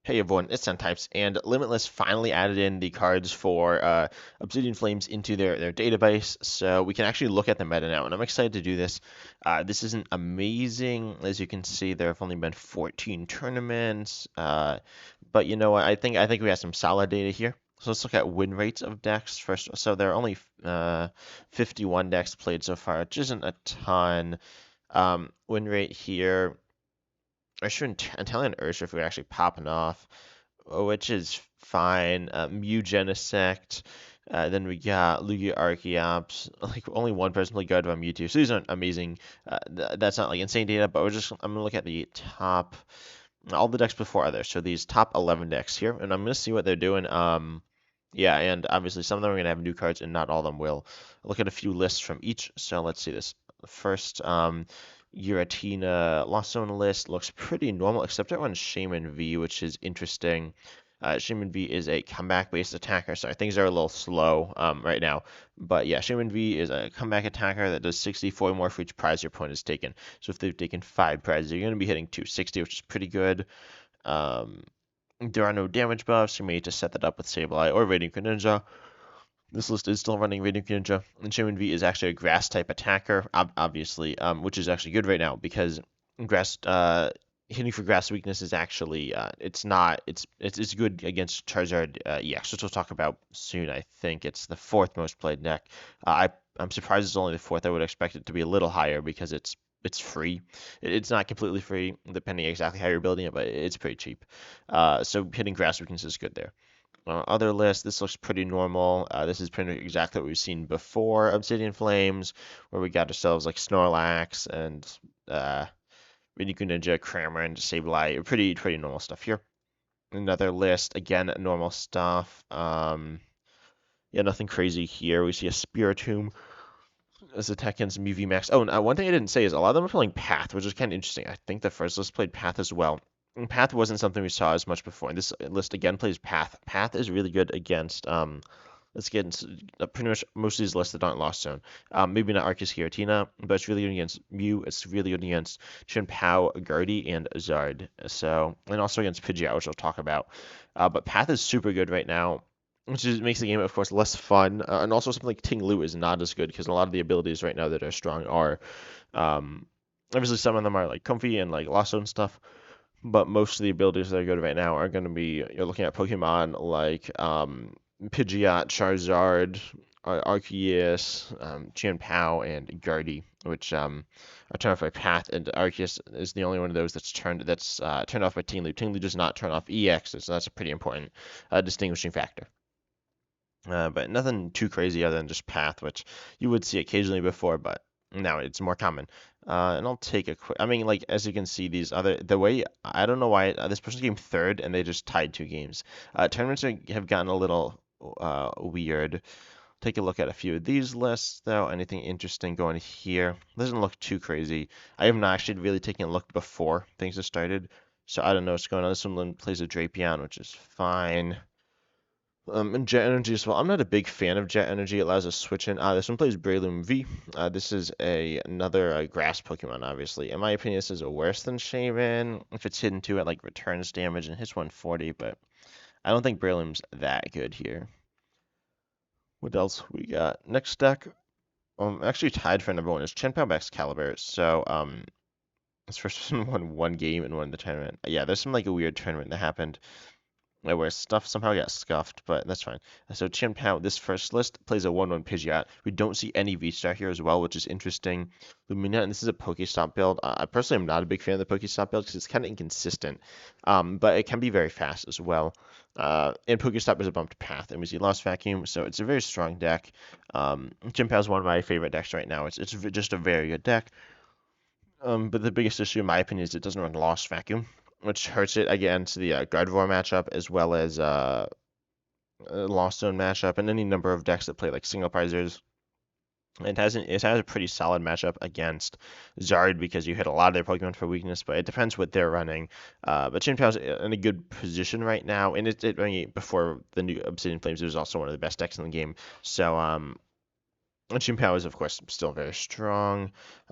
Hey everyone, it's archetypes, and Limitless finally added in the cards for Obsidian Flames into their database, so we can actually look at the meta now, and I'm excited to do this. This isn't amazing, as you can see. There have only been 14 tournaments, but you know what? I think we have some solid data here. So let's look at win rates of decks first. So there are only 51 decks played so far, which isn't a ton. Win rate here. Urshifu and Italian Urshifu if we're actually popping off, which is fine. Mew Genesect. Then we got Lugia Archeops. Like only one person played Gardevoir Mewtwo, so these aren't amazing. That's not like insane data, but I'm gonna look at the top all the decks before others. So these top 11 decks here, and I'm gonna see what they're doing. Yeah, and obviously some of them are gonna have new cards, and not all of them will. Look at a few lists from each. So let's see this. First, Giratina Lost Zone list looks pretty normal, except it runs Shaman V, which is interesting. Shaman V is a comeback-based attacker. Sorry, things are a little slow right now. But yeah, Shaman V is a comeback attacker that does 64 more for each prize your opponent has taken. So if they've taken 5 prizes, you're going to be hitting 260, which is pretty good. Um, there are no damage buffs. You may need to set that up with Sableye or Radiant Greninja. This list is still running Radiant Greninja, and Shaman V is actually a grass type attacker, obviously, which is actually good right now because grass hitting for grass weakness is actually it's not it's good against Charizard EX, which we'll talk about soon. I think it's the fourth most played deck. I'm surprised it's only the fourth. I would expect it to be a little higher because it's free. It's not completely free, depending exactly how you're building it, but it's pretty cheap. So hitting grass weakness is good there. Other list, this looks pretty normal. This is pretty exactly what we've seen before Obsidian Flames, where we got ourselves like Snorlax and Radiant Ninja, Cramorant, and Sableye. Pretty normal stuff here. Another list, again, normal stuff. Yeah, nothing crazy here. We see a Spiritomb as attack against Mew Max. Oh, and one thing I didn't say is a lot of them are playing Path, which is kind of interesting. I think the first list played Path as well. And Path wasn't something we saw as much before. And this list again plays Path. Path is really good against let's get into pretty much most of these lists that aren't Lost Zone. Maybe not Arceus Giratina, but it's really good against Mew. It's really good against Chien-Pao, Gardy, and Zard. So, and also against Pidgeot, which I'll talk about. But Path is super good right now, which makes the game, of course, less fun. And also something like Ting Lu is not as good because a lot of the abilities right now that are strong are, um, obviously some of them are like comfy and like Lost Zone stuff, but most of the abilities that are good right now are going to be you're looking at Pokemon like Pidgeot, Charizard, Arceus, Chien-Pao, and Gardy, which are turned off by Path, and Arceus is the only one of those turned off by Ting Lu. Ting Lu does not turn off EX, so that's a pretty important distinguishing factor. But nothing too crazy other than just Path, which you would see occasionally before, but now it's more common. And I'll take a quick. I mean, like as you can see, the way I don't know why this person came third and they just tied 2 games. Tournaments have gotten a little weird. Take a look at a few of these lists, though. Anything interesting going here? Doesn't look too crazy. I have not actually really taken a look before things have started, so I don't know what's going on. This one plays a Drapion, which is fine. And Jet Energy as well. I'm not a big fan of Jet Energy. It allows us to switch in. This one plays Breloom V. This is another grass Pokemon, obviously. In my opinion, this is a worse than Shaman. If it's hidden to it, like returns damage and hits 140, but I don't think Breloom's that good here. What else we got? Next deck, actually tied for number 1 is Chien-Pao Excalibur. So, this first person won 1 game and won the tournament. Yeah, there's some like a weird tournament that happened where stuff somehow got scuffed, but that's fine. So Chien-Pao, this first list plays a 1/1 Pidgeot. We don't see any V-Star here as well, which is interesting. Lumina, and this is a Pokestop build. I personally am not a big fan of the Pokestop build because it's kind of inconsistent, but it can be very fast as well. And Pokestop is a bumped path, and we see Lost Vacuum, so it's a very strong deck. Chien-Pao is one of my favorite decks right now. It's just a very good deck. But the biggest issue, in my opinion, is it doesn't run Lost Vacuum, which hurts it against the Gardevoir matchup as well as Lost Zone matchup and any number of decks that play like single prizers. It has a pretty solid matchup against Zard because you hit a lot of their Pokemon for weakness, but it depends what they're running. But Chien-Pao's in a good position right now, and I mean, before the new Obsidian Flames, it was also one of the best decks in the game. So And Chien-Pao is, of course, still very strong.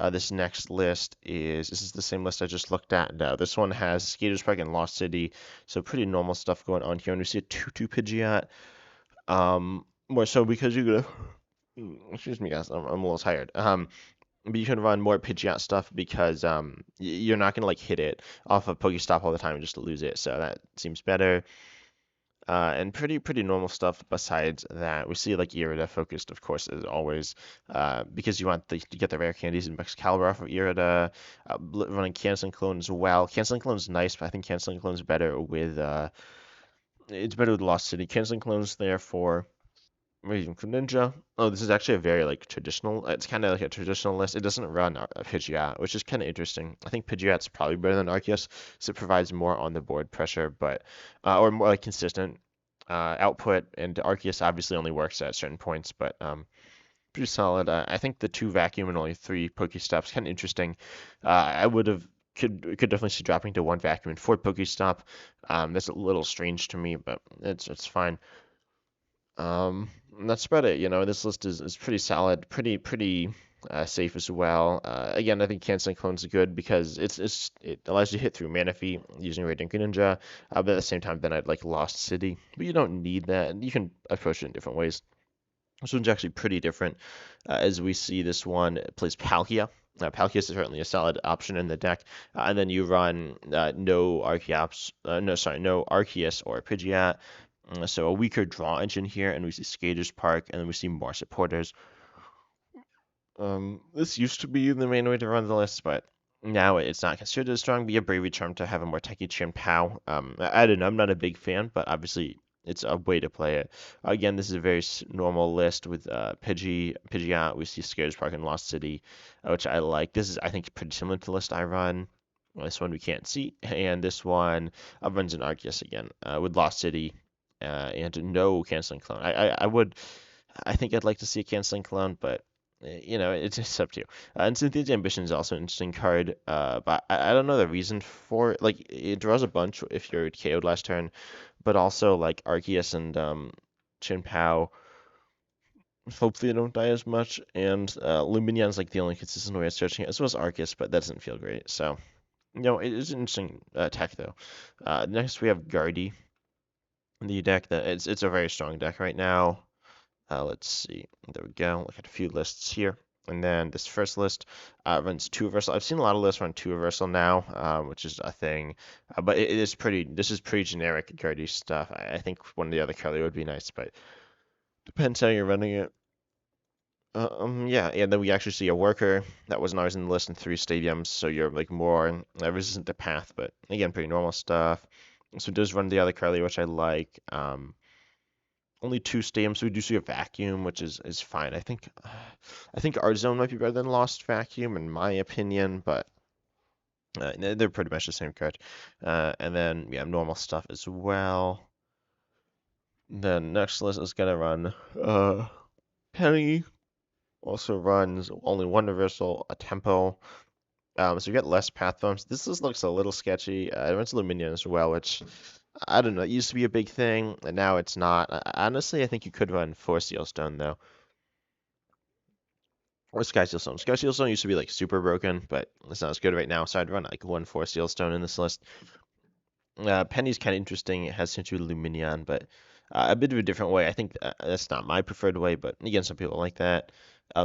This next list this is the same list I just looked at. No, this one has Skaters Park and Lost City, so pretty normal stuff going on here. And we see a 2-2 Pidgeot. More so because you're gonna, excuse me, guys, I'm a little tired. But you can run more Pidgeot stuff because you're not gonna like hit it off of Pokestop all the time just to lose it. So that seems better. And pretty normal stuff besides that. We see like Irida focused, of course, as always, because you want to get the rare candies and Excalibur off of Irida. Running Canceling Clone as well. Canceling Clone is nice, but I think Canceling Clone is better with it's better with Lost City. Canceling Clone's there for Raging Ninja. Oh, this is actually a very like traditional. It's kind of like a traditional list. It doesn't run a Pidgeot, which is kind of interesting. I think Pidgeot's probably better than Arceus, so it provides more on the board pressure, but or more like consistent output. And Arceus obviously only works at certain points, but pretty solid. I think the 2 vacuum and only 3 Pokestops kind of interesting. I would have could definitely see dropping to 1 vacuum and 4 Pokestop. That's a little strange to me, but it's fine. And that's about it. This list is pretty solid, pretty safe as well. Again, I think Canceling Clone's good because it allows you to hit through Manaphy using Radiant Greninja, but at the same time, then I'd like Lost City, but you don't need that, and you can approach it in different ways. This one's actually pretty different, as we see this one plays Palkia. Palkia is certainly a solid option in the deck, and then you run no Archeops, no, sorry, no Arceus or Pidgeot, so a weaker draw engine here, and we see Skaters Park, and then we see more supporters. This used to be the main way to run the list, but now it's not considered as strong. Be a Bravery Charm to have a more techy Chien-Pao. I don't know, I'm not a big fan, but obviously it's a way to play it. Again, this is a very normal list with Pidgeot. We see Skaters Park and Lost City, which I like. This is, I think, pretty similar to the list I run. This one we can't see, and this one runs an Arceus again with Lost City and no Canceling Clone. I think I'd like to see a Canceling Clone, but it's up to you. And Cynthia's Ambition is also an interesting card, but I don't know the reason for it. Like, it draws a bunch if you're KO'd last turn, but also, like, Arceus and Chien-Pao, hopefully they don't die as much, and Luminion's, like, the only consistent way of searching it, as well as Arceus, but that doesn't feel great, so, it is an interesting tech, though. Next, we have Guardy, the deck. It's a very strong deck right now. Let's see. There we go. Look at a few lists here. And then this first list runs 2 reversal. I've seen a lot of lists run 2 reversal now, which is a thing. But this is pretty generic Guardy stuff. I think one of the other color would be nice, but depends how you're running it. Yeah, and then we actually see a worker that wasn't always in the list in 3 stadiums, so you're like more resistant to path, but again, pretty normal stuff. So it does run the other Curly, which I like. Only 2 stadiums, so we do see a vacuum, which is fine. I think Art Zone might be better than Lost Vacuum in my opinion, but they're pretty much the same card. And then we have normal stuff as well. The next list is gonna run Penny. Also runs only 1 reversal, a tempo. So you get less path bumps. This looks a little sketchy. It runs Luminion as well, which I don't know. It used to be a big thing, and now it's not. Honestly, I think you could run 4 Sealstone though, or Sky Sealstone. Sky Sealstone used to be like super broken, but it's not as good right now. So I'd run like 1 4 Sealstone in this list. Penny's kind of interesting. It has Century Luminion, but a bit of a different way. I think that's not my preferred way, but again, some people like that.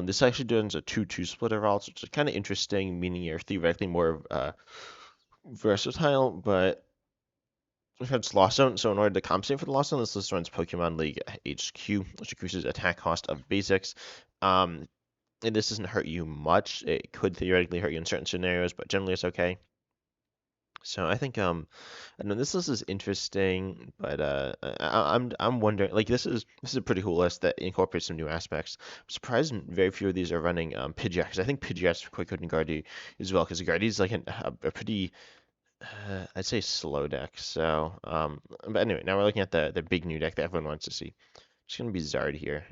This actually does a 2-2 splitter routes, which is kind of interesting, meaning you're theoretically more versatile, but it's Lost Zone, so in order to compensate for the Lost Zone, this list runs Pokemon League HQ, which increases attack cost of basics. And this doesn't hurt you much. It could theoretically hurt you in certain scenarios, but generally it's okay. So I think I know this list is interesting, but I'm wondering, like, this is a pretty cool list that incorporates some new aspects. I'm surprised very few of these are running Pidgeot, because I think Pidgeot's quite good in Guardy as well, because Guardy is like a pretty I'd say slow deck. So but anyway, now we're looking at the big new deck that everyone wants to see. It's gonna be Zard here.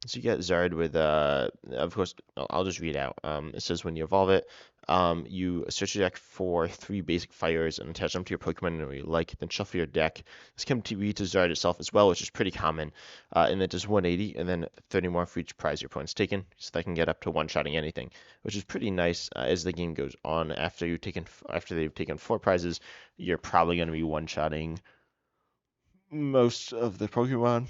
So you get Zard with, of course, I'll just read out. It says when you evolve it, you search your deck for 3 basic fires and attach them to your Pokemon in a way you like, then shuffle your deck. This can be to Zard itself as well, which is pretty common. And it does 180 and then 30 more for each prize your opponent's taken, so they can get up to one-shotting anything, which is pretty nice as the game goes on. After they've taken 4 prizes, you're probably going to be one-shotting most of the Pokemon.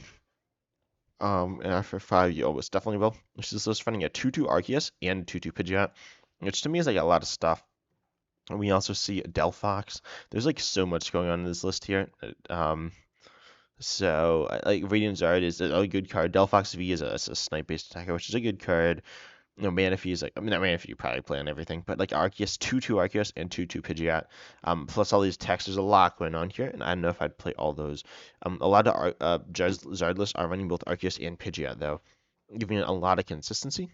And after 5, you almost definitely will. This is just finding a 2/2 Arceus and a 2/2 Pidgeot, which to me is like a lot of stuff. And we also see Delphox. There's like so much going on in this list here. Like Radiant Zard is a good card. Delphox V is a snipe-based attacker, which is a good card. You know, Manaphy is like, I mean, not Manaphy, you probably play on everything, but like Arceus, 2/2 Arceus and 2/2 Pidgeot. Plus all these texts, there's a lot going on here, and I don't know if I'd play all those. A lot of Zard lists are running both Arceus and Pidgeot, though, giving it a lot of consistency.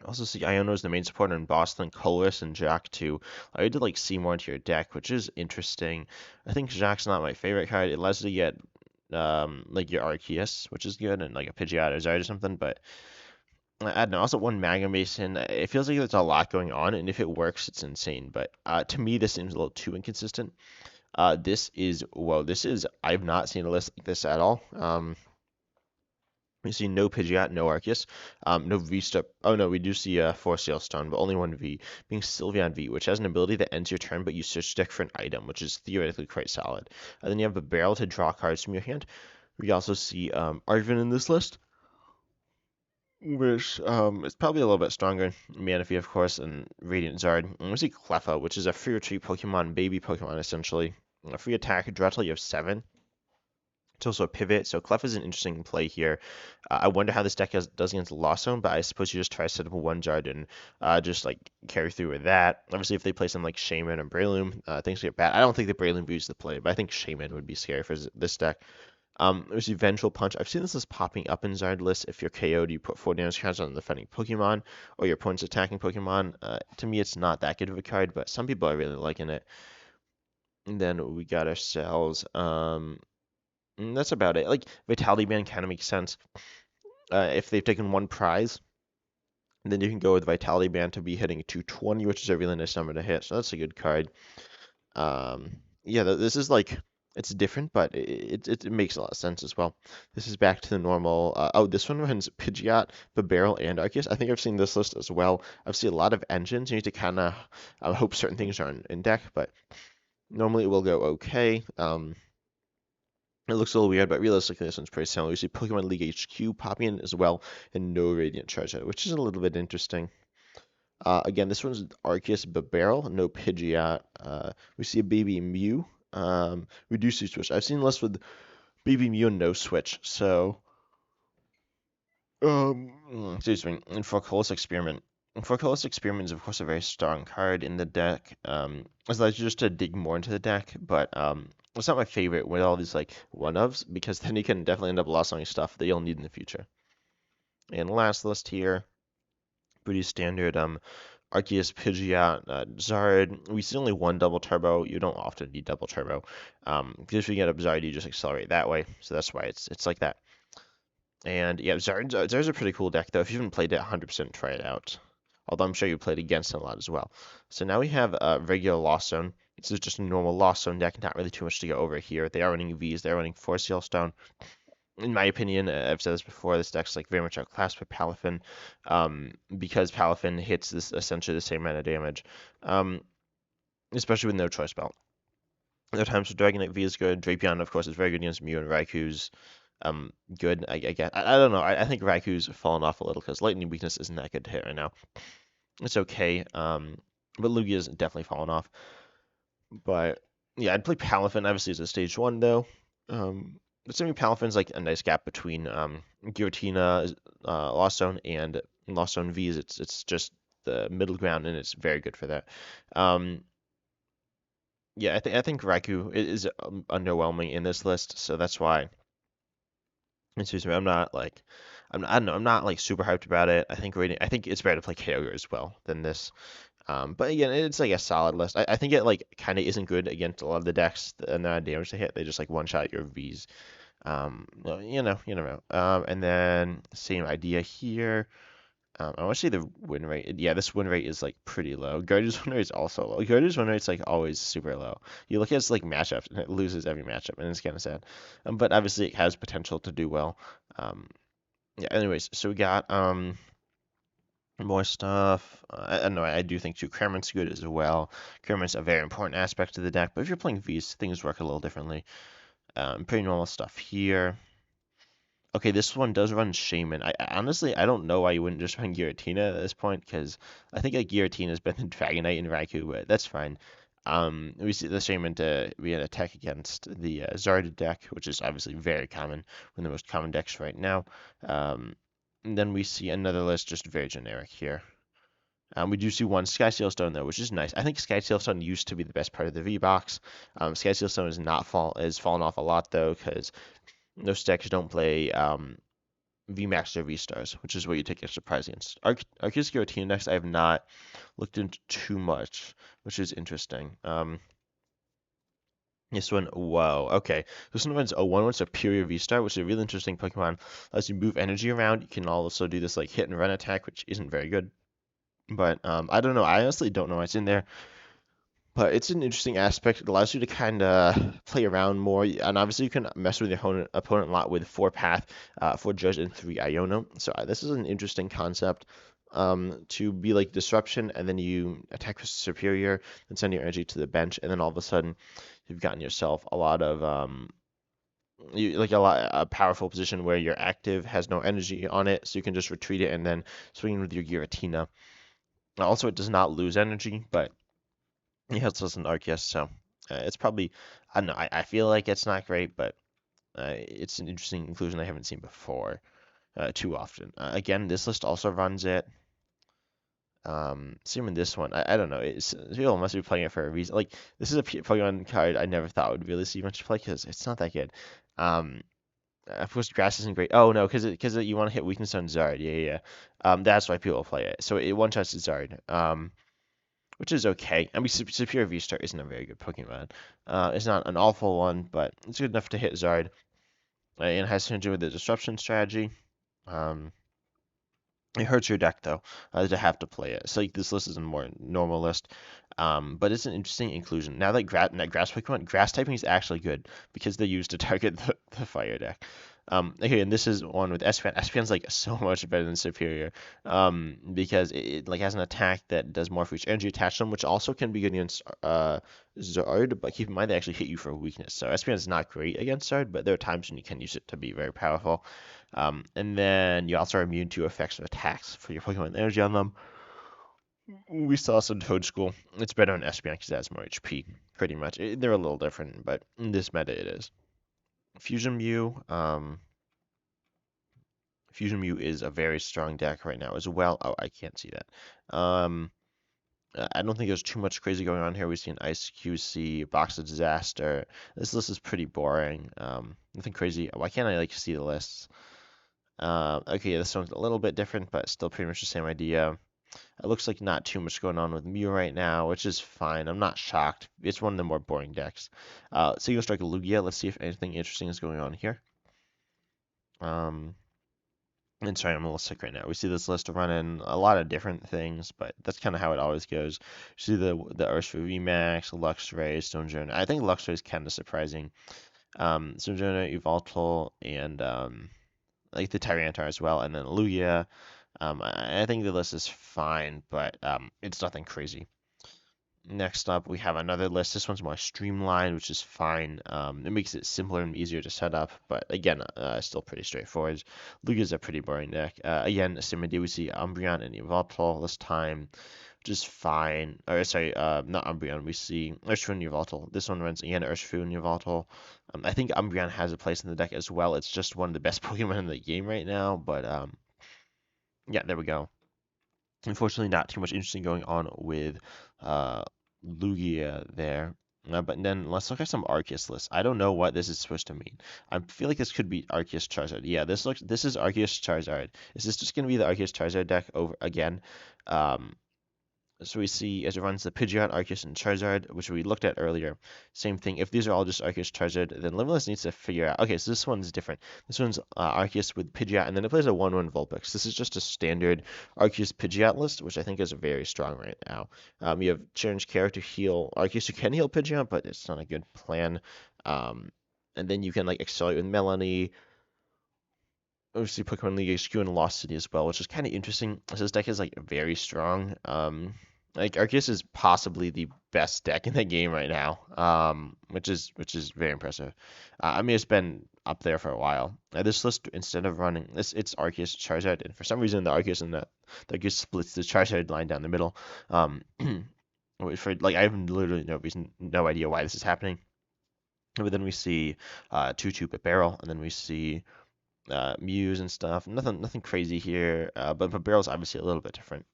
Also see Iono as the main supporter in Boston, Colress, and Jack too. I did like see more into your deck, which is interesting. I think Jack's not my favorite card. It allows you to get like your Arceus, which is good, and like a Pidgeot or Zard or something, but I don't know. Also, one Magma Mason. It feels like there's a lot going on, and if it works, it's insane. But to me, this seems a little too inconsistent. This is. I've not seen a list like this at all. We see no Pidgeot, no Arceus, no V-Step. Oh no, we do see a Force Sail Stone, but only one V, being Sylveon V, which has an ability that ends your turn, but you search deck for an item, which is theoretically quite solid. And then you have a barrel to draw cards from your hand. We also see Arvin in this list, which is probably a little bit stronger. Manaphy, of course, and Radiant Zard. And we see Cleffa, which is a free retreat Pokemon, baby Pokemon, essentially. A free attack, draw till you have 7. It's also a pivot, so Clef is an interesting play here. I wonder how this deck does against Lost Zone, but I suppose you just try to set up a 1 Zard and just like carry through with that. Obviously, if they play something like Shaman or Breloom, things get bad. I don't think the Breloom is the play, but I think Shaman would be scary for this deck. There's Vengeful Punch. I've seen this as popping up in Zard lists. If you're KO'd, you put 4 damage cards on the defending Pokemon, or your opponent's attacking Pokemon. To me, it's not that good of a card, but some people are really liking it. And then we got ourselves, that's about it. Like, Vitality Band kind of makes sense. If they've taken 1 prize, then you can go with Vitality Band to be hitting 220, which is a really nice number to hit, so that's a good card. Yeah, this is like, it's different, but it makes a lot of sense as well. This is back to the normal. This one runs Pidgeot, Barrel, and Arceus. I think I've seen this list as well. I've seen a lot of engines. You need to kind of hope certain things are in deck, but normally it will go okay. It looks a little weird, but realistically, this one's pretty similar. You see Pokemon League HQ popping in as well, and no Radiant Charizard, which is a little bit interesting. Again, this one's Arceus Barrel, no Pidgeot. We see a Baby Mew. We do see Switch. I've seen lists with Baby Mew and no Switch, so excuse me. And Forcolis Experiment. Forcolis Experiment is of course a very strong card in the deck. It allows you just to dig more into the deck, but it's not my favorite with all these like one-ofs because then you can definitely end up lost on stuff that you'll need in the future. And last list here, pretty standard. Arceus, Pidgeot, Zard. We see only 1 double turbo. You don't often need double turbo. Because if you get up Zard, you just accelerate that way. So that's why it's like that. And yeah, Zard's a pretty cool deck though. If you haven't played it, 100% try it out. Although I'm sure you played against it a lot as well. So now we have a regular Lost Zone. This is just a normal Lost Zone deck, not really too much to go over here. They are running Vs, they're running Force Seal Stone. In my opinion, I've said this before, this deck's like very much outclassed by Palafin, because Palafin hits this essentially the same amount of damage, especially with no choice belt. There are times where Dragonite V is good. Drapion, of course, is very good against Mew, and Raikou's good. I guess. I don't know. I think Raikou's fallen off a little because Lightning Weakness isn't that good to hit right now. It's okay, but Lugia's definitely fallen off. But yeah, I'd play Palafin. Obviously, it's a stage 1 though. Assuming Palafin's like a nice gap between Giratina, Lost Zone, and Lost Zone V's. It's just the middle ground, and it's very good for that. Yeah, I think Raikou is underwhelming in this list, so that's why. Excuse me, I don't know, I'm not like super hyped about it. I think it's better to play Kyogre as well than this. But again, it's like a solid list. I think it like kind of isn't good against a lot of the decks and the damage they hit. They just like one shot your V's. Well, you know. And then same idea here. I want to say the win rate. Yeah, this win rate is like pretty low. Gardevoir's win rate is also low. Gardevoir's win rate's like always super low. You look at its like matchups and it loses every matchup, and it's kind of sad. But obviously it has potential to do well. Um, yeah. Anyways, so we got more stuff. I know I do think too. Cramont's good as well. Cramont's a very important aspect to the deck, but if you're playing Vs, things work a little differently. Pretty normal stuff here. Okay, this one does run Shaman. Honestly, I don't know why you wouldn't just run Giratina at this point, because I think like Giratina is better than Dragonite and Raikou, but that's fine. We see the Shaman to be an attack against the Zard deck, which is obviously very common, one of the most common decks right now. And then we see another list just very generic here. We do see one Sky Stone though, which is nice. I think Sky Stone used to be the best part of the V box. Sky Stone is fallen off a lot though, because those decks don't play VMAX or V-Stars, which is what you take extra prize against. Arceus Giratina decks I have not looked into too much, which is interesting. This one, whoa, okay. This one runs a 1/1 Superior V-Star, which is a really interesting Pokemon. As you move energy around, you can also do this like hit and run attack, which isn't very good. But I don't know. I honestly don't know what's in there. But it's an interesting aspect. It allows you to kind of play around more, and obviously you can mess with your opponent a lot with 4 Path, 4 Judge, and 3 Iono. So this is an interesting concept to be like disruption, and then you attack with superior, and send your energy to the bench, and then all of a sudden you've gotten yourself a lot of a powerful position where your active has no energy on it, so you can just retreat it and then swing in with your Giratina. Also, it does not lose energy, but he has less than Arceus, so it's probably, I don't know, I feel like it's not great, but it's an interesting inclusion I haven't seen before too often. Again, this list also runs it. Same in this one. I don't know. People must be playing it for a reason. Like, this is a Pokemon card I never thought would really see much play because it's not that good. Um, of course, Grass isn't great. Oh no, because you want to hit weakness on Zard. Yeah, yeah, yeah. That's why people play it. So it one-shots Zard. Which is okay. I mean, Superior V-Star isn't a very good Pokemon. It's not an awful one, but it's good enough to hit Zard. And it has to do with the disruption strategy. Um, it hurts your deck though to have to play it. So like, this list is a more normal list, but it's an interesting inclusion. Now that grass Pokemon, grass typing is actually good because they're used to target the fire deck. Okay, and this is one with Espeon. Espeon's like so much better than Superior, because it like has an attack that does more for each energy attached to them, which also can be good against Zard. But keep in mind they actually hit you for weakness. So Espeon is not great against Zard, but there are times when you can use it to be very powerful. And then you also are immune to effects of attacks for your Pokemon energy on them. We saw some Toadschool. It's better on Espeon because it has more HP, pretty much. They're a little different, but in this meta it is. Fusion Mew. Fusion Mew is a very strong deck right now as well. Oh, I can't see that. I don't think there's too much crazy going on here. We see an Ice QC, Box of Disaster. This list is pretty boring. Nothing crazy. Why can't I like see the lists? Okay, this one's a little bit different, but still pretty much the same idea. It looks like not too much going on with Mew right now, which is fine. I'm not shocked. It's one of the more boring decks. Single Strike Lugia. Let's see if anything interesting is going on here. And sorry, I'm a little sick right now. We see this list running a lot of different things, but that's kind of how it always goes. You see the Urshifu VMAX, Luxray, Stonjourner. I think Luxray is kind of surprising. Stonjourner, Yveltal, and like the Tyranitar as well, and then Lugia. I think the list is fine, but it's nothing crazy. Next up, we have another list. This one's more streamlined, which is fine. It makes it simpler and easier to set up, but again, still pretty straightforward. Lugia's a pretty boring deck. Again, same idea. We see Umbreon and Yveltal this time, which is fine. Or sorry, not Umbreon. We see Urshifu and Yveltal. This one runs again Urshifu and Yveltal. I think Umbreon has a place in the deck as well. It's just one of the best Pokemon in the game right now, but yeah, there we go. Unfortunately, not too much interesting going on with Lugia there. But then let's look at some Arceus lists. I don't know what this is supposed to mean. I feel like this could be Arceus Charizard. Yeah, this is Arceus Charizard. Is this just gonna be the Arceus Charizard deck over again? Um, So we see as it runs the Pidgeot, Arceus, and Charizard, which we looked at earlier. Same thing. If these are all just Arceus, Charizard, then Limitless needs to figure out. Okay, so this one's different. This one's Arceus with Pidgeot, and then it plays a 1/1 Vulpix. This is just a standard Arceus Pidgeot list, which I think is very strong right now. You have Challenge Character heal Arceus. You can heal Pidgeot, but it's not a good plan. Um, and then you can like accelerate with Melanie. Obviously, Pokemon League HQ and Lost City as well, which is kind of interesting. So this deck is like very strong. Like Arceus is possibly the best deck in the game right now, which is very impressive. I mean, it's been up there for a while. This list, instead of running this, it's Arceus, Charizard, and for some reason the Arceus and the Arceus splits the Charizard line down the middle. For like I have literally no idea why this is happening. But then we see 2-2 Barrel, and then we see Muse and stuff. Nothing crazy here, but Barrel's obviously a little bit different.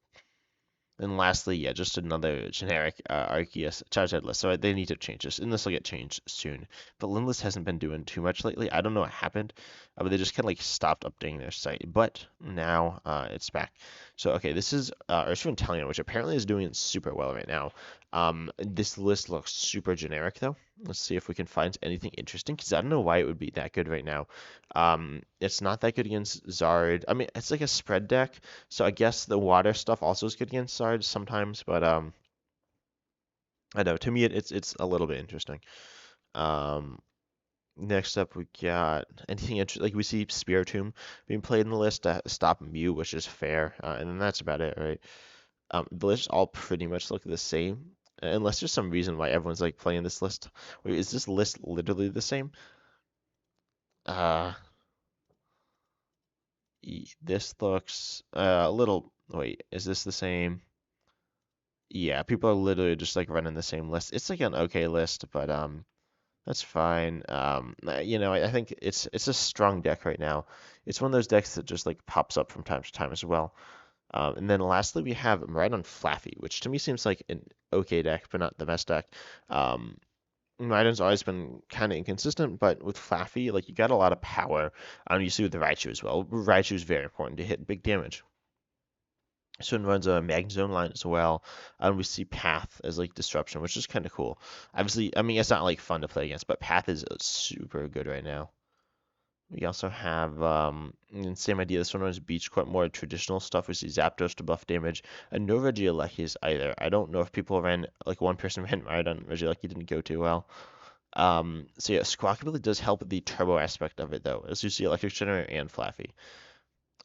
And lastly, yeah, just another generic Arceus Charizard list. So they need to change this, and this will get changed soon. But Limitless hasn't been doing too much lately. I don't know what happened, but they just kind of like stopped updating their site. But now it's back. So okay, this is Urshifu Inteleon, which apparently is doing super well right now. This list looks super generic though. Let's see if we can find anything interesting, because I don't know why it would be that good right now. It's not that good against Zard. I mean, it's like a spread deck, so I guess the water stuff also is good against Zard sometimes, but I know to me it's a little bit interesting. Um, Next up we got anything interesting, like we see Spiritomb being played in the list to stop Mew, which is fair, and then that's about it, right? The lists all pretty much look the same, unless there's some reason why everyone's like playing this list. Wait, is this list literally the same? Uh, this looks a little. Wait, is this the same? Yeah, people are literally just like running the same list. It's like an okay list, but that's fine. I think it's a strong deck right now. It's one of those decks that just like pops up from time to time as well. And then lastly, we have Miraidon Flaffy, which to me seems like an okay deck, but not the best deck. Um, Miraidon's always been kind of inconsistent, but with Flaffy, like you got a lot of power. You see with the Raichu as well. Raichu is very important to hit big damage. So it runs a Magnezone line as well. And we see Path as like disruption, which is kind of cool. Obviously, I mean it's not like fun to play against, but Path is super good right now. We also have same idea. This one runs Beach Court, more traditional stuff. We see Zapdos to buff damage, and no Regielekis either. I don't know if people ran like one person ran Miraidon. Regieleki didn't go too well. So yeah, Squawk really does help the turbo aspect of it though, as you see Electric Generator and Flaffy.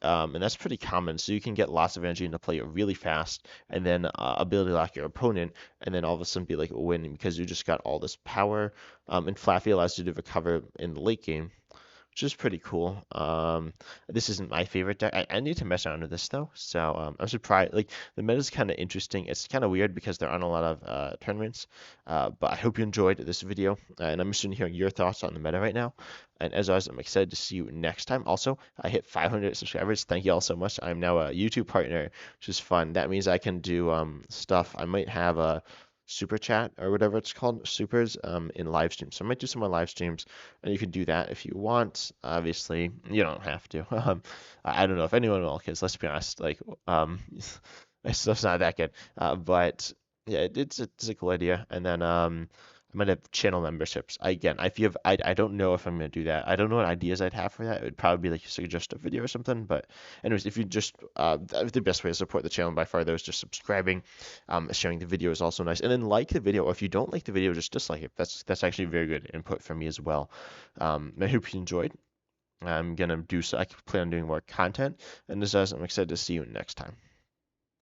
And that's pretty common. So you can get lots of energy into play really fast, and then ability lock your opponent, and then all of a sudden be like winning because you just got all this power. And Flaffy allows you to recover in the late game, which is pretty cool. This isn't my favorite deck. I need to mess around with this though, so I'm surprised. Like the meta is kind of interesting. It's kind of weird because there aren't a lot of tournaments. But I hope you enjoyed this video, and I'm interested in hearing your thoughts on the meta right now. And as always, I'm excited to see you next time. Also, I hit 500 subscribers. Thank you all so much. I'm now a YouTube partner, which is fun. That means I can do stuff. I might have a super chat or whatever it's called, supers, in live streams. So I might do some more live streams, and you can do that if you want. Obviously, you don't have to. I don't know if anyone will, because let's be honest, like, my stuff's not that good. But yeah, it's a cool idea. And then I might have channel memberships. Again, I don't know if I'm gonna do that. I don't know what ideas I'd have for that. It would probably be like you suggest a video or something. But anyways, if you just the best way to support the channel by far though is just subscribing. Sharing the video is also nice, and then like the video. Or if you don't like the video, just dislike it. That's actually very good input from me as well. I hope you enjoyed. I'm gonna do so. I plan on doing more content, and as I'm excited to see you next time.